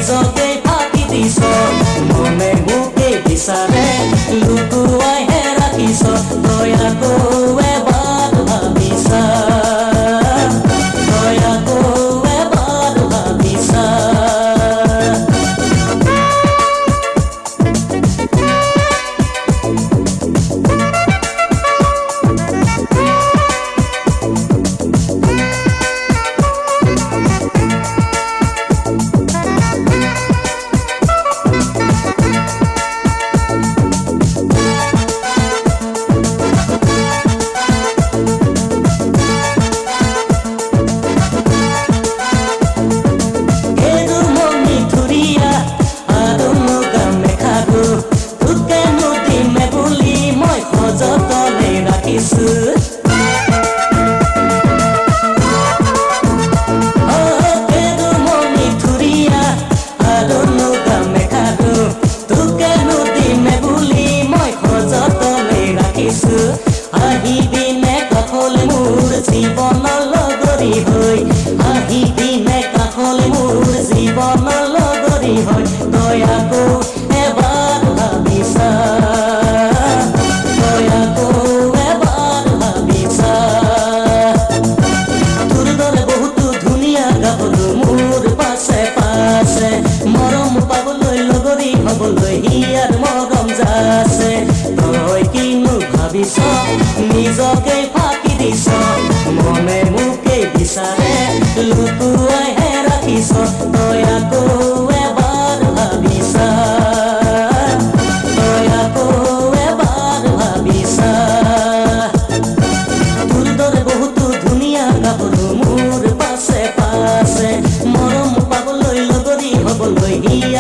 নিজকে ফাঁকি দিছ মনে মোকে বিচাৰে লুকুৱাইহে ৰাখিছ তই আকৌ এবাৰ ভাবিছা তই আকৌ এবাৰ ভাবিছা আহিবিনে কাষলে মোৰ জীৱনৰ লগৰী হৈ আহিবিনে কাষলে মোৰ জীৱনৰ লগৰী হৈ তই আকৌ এবাৰ ভাবিছা তই আকৌ এবাৰ ভাবিছা তোৰ দৰে বহুতো ধুনীয়া গাভৰু মোৰ পাছে পাছে মৰম পাবলৈ লগৰী হ'বলৈ হিয়াৰ মৰম যাছে তই কিনো ভাবিছ নিজকে ফাঁকি দিছ মনে মোকে বিচাৰে লুকুৱাইহে ৰাখিছ তই আকৌ এবাৰ ভাবিছা তই আকৌ এবাৰ ভাবিছা তোৰ দৰে বহুতো ধুনীয়া গাভৰু মোৰ পাছে পাছে মৰম পাবলৈ লগৰী হ'বলৈ হিয়া